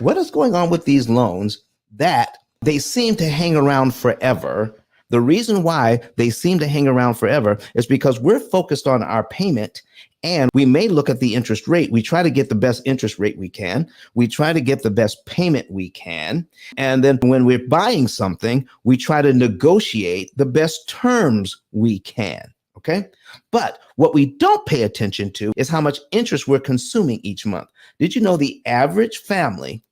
What is going on with these loans that they seem to hang around forever? The reason why they seem to hang around forever is because we're focused on our payment, and we may look at the interest rate. We try to get the best interest rate we can. We try to get the best payment we can. And then when we're buying something, we try to negotiate the best terms we can. Okay. But what we don't pay attention to is how much interest we're consuming each month. Did you know the average family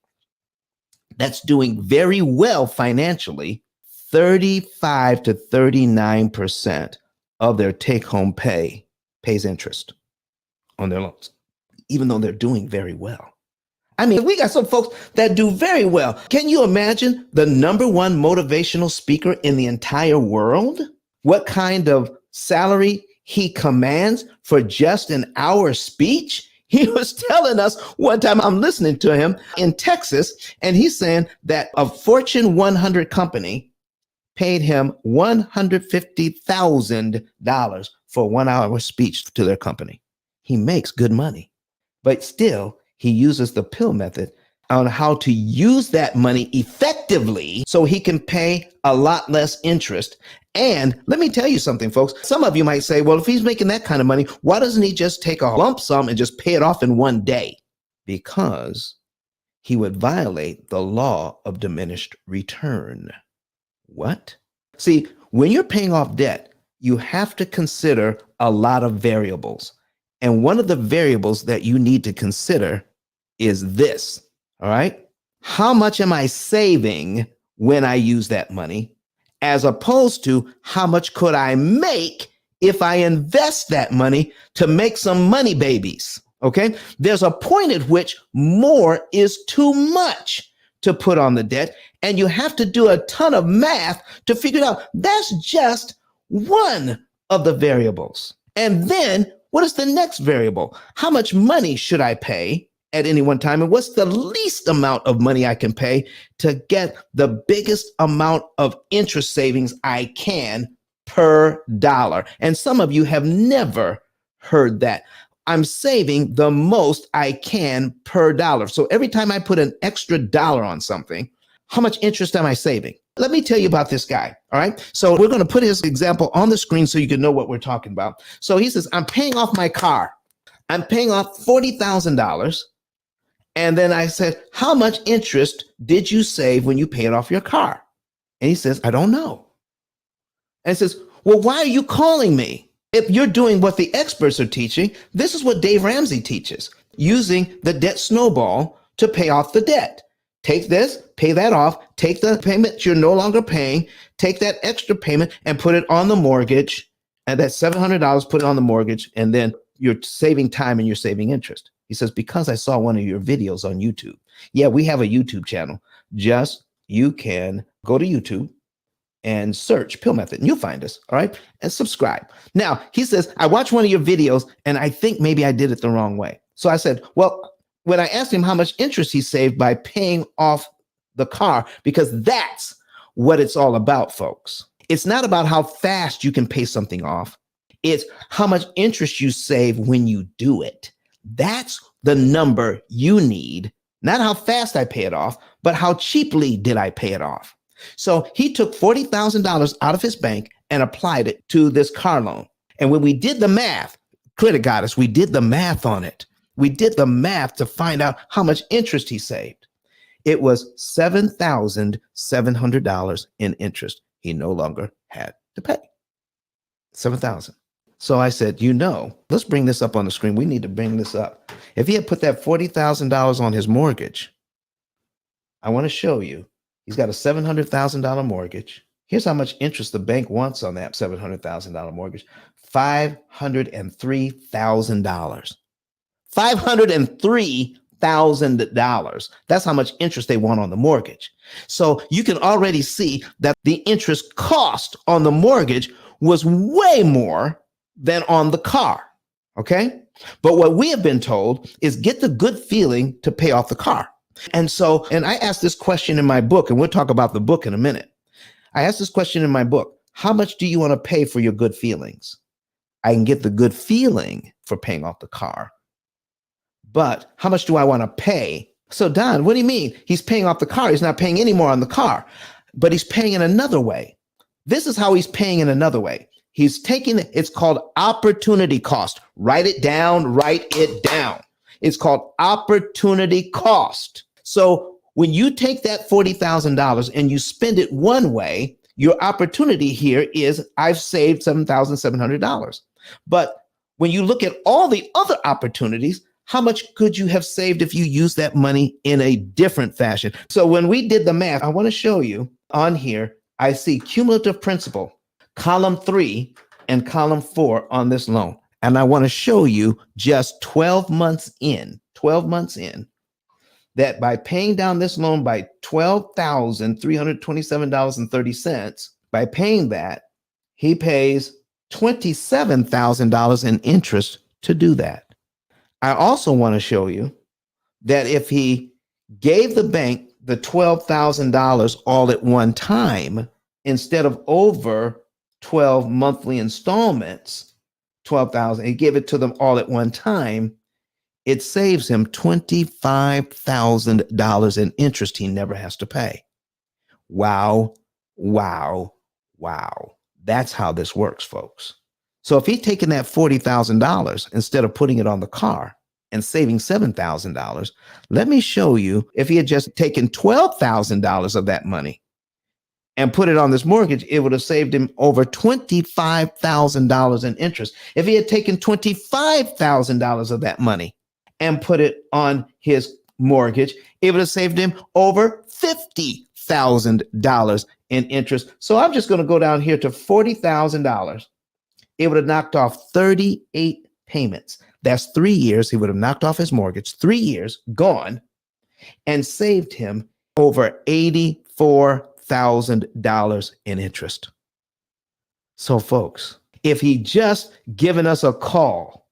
that's doing very well financially, 35 to 39% of their take-home pay pays interest on their loans, even though they're doing very well? I mean, we got some folks that do very well. Can you imagine the number one motivational speaker in the entire world? What kind of salary he commands for just an hour speech? He was telling us one time, I'm listening to him in Texas, and he's saying that a Fortune 100 company paid him $150,000 for a 1 hour speech to their company. He makes good money, but still he uses the P.I.L.L method on how to use that money effectively so he can pay a lot less interest. And let me tell you something, folks. Some of you might say, well, if he's making that kind of money, why doesn't he just take a lump sum and just pay it off in one day? Because he would violate the law of diminished return. What? See, when you're paying off debt, you have to consider a lot of variables. And one of the variables that you need to consider is this. All right. How much am I saving when I use that money, as opposed to how much could I make if I invest that money to make some money babies? Okay. There's a point at which more is too much to put on the debt, and you have to do a ton of math to figure it out. That's just one of the variables. And then what is the next variable? How much money should I pay at any one time? And what's the least amount of money I can pay to get the biggest amount of interest savings I can per dollar? And some of you have never heard that. I'm saving the most I can per dollar. So every time I put an extra dollar on something, how much interest am I saving? Let me tell you about this guy. All right. So we're going to put his example on the screen so you can know what we're talking about. So he says, I'm paying off my car. I'm paying off $40,000. And then I said, how much interest did you save when you paid off your car? And he says, I don't know. And he says, well, why are you calling me? If you're doing what the experts are teaching, this is what Dave Ramsey teaches, using the debt snowball to pay off the debt. Take this, pay that off, take the payment you're no longer paying, take that extra payment and put it on the mortgage, and that $700, put it on the mortgage, and then you're saving time and you're saving interest. He says, because I saw one of your videos on YouTube. Yeah, we have a YouTube channel. You can go to YouTube and search P.I.L.L method, and you'll find us. All right. And subscribe. Now, he says, I watched one of your videos and I think maybe I did it the wrong way. So I said, well, when I asked him how much interest he saved by paying off the car, because that's what it's all about, folks. It's not about how fast you can pay something off. It's how much interest you save when you do it. That's the number you need, not how fast I pay it off, but how cheaply did I pay it off? So he took $40,000 out of his bank and applied it to this car loan. And when we did the math, Credit Goddess, we did the math on it. We did the math to find out how much interest he saved. It was $7,700 in interest he no longer had to pay. $7,000. So I said, let's bring this up on the screen. We need to bring this up. If he had put that $40,000 on his mortgage, I want to show you, he's got a $700,000 mortgage. Here's how much interest the bank wants on that $700,000 mortgage. $503,000. $503,000. That's how much interest they want on the mortgage. So you can already see that the interest cost on the mortgage was way more than on the car. Okay. But what we have been told is get the good feeling to pay off the car. And I asked this question in my book, and we'll talk about the book in a minute. I asked this question in my book. How much do you want to pay for your good feelings? I can get the good feeling for paying off the car. But how much do I want to pay So Don, what do you mean? He's paying off the car. He's not paying any more on the car, but he's paying in another way. This is how he's paying in another way. He's taking it's called opportunity cost. Write it down, write it down. It's called opportunity cost. So when you take that $40,000 and you spend it one way, your opportunity here is I've saved $7,700. But when you look at all the other opportunities, how much could you have saved if you use that money in a different fashion? So when we did the math, I want to show you on here, I see cumulative principal, column 3 and column 4 on this loan. And I want to show you just 12 months in, that by paying down this loan by $12,327.30, by paying that, he pays $27,000 in interest to do that. I also want to show you that if he gave the bank the $12,000 all at one time, instead of over 12 monthly installments, 12,000, he gave it to them all at one time, it saves him $25,000 in interest he never has to pay. Wow, wow, wow. That's how this works, folks. So if he'd taken that $40,000 instead of putting it on the car and saving $7,000, let me show you if he had just taken $12,000 of that money and put it on this mortgage, it would have saved him over $25,000 in interest. If he had taken $25,000 of that money and put it on his mortgage, it would have saved him over $50,000 in interest. So I'm just going to go down here to $40,000. It would have knocked off 38 payments. That's 3 years. He would have knocked off his mortgage, 3 years gone, and saved him over $84,000 in interest. So folks, if he just given us a call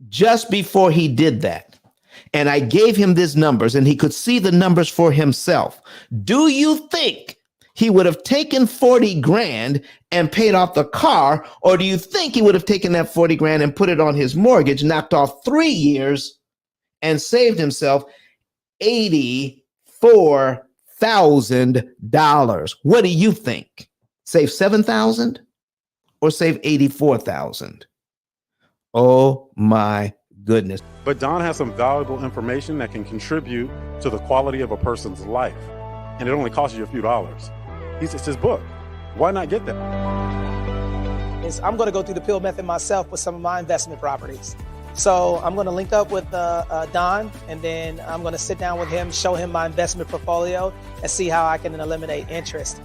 just before he did that, and I gave him these numbers and he could see the numbers for himself, do you think he would have taken 40 grand and paid off the car? Or do you think he would have taken that 40 grand and put it on his mortgage, knocked off 3 years and saved himself $84,000? What do you think? Save 7,000 or save 84,000? Oh my goodness. But Don has some valuable information that can contribute to the quality of a person's life. And it only costs you a few dollars. It's his book. Why not get that? I'm going to go through the P.I.L.L method myself with some of my investment properties. So I'm going to link up with Don, and then I'm going to sit down with him, show him my investment portfolio, and see how I can eliminate interest.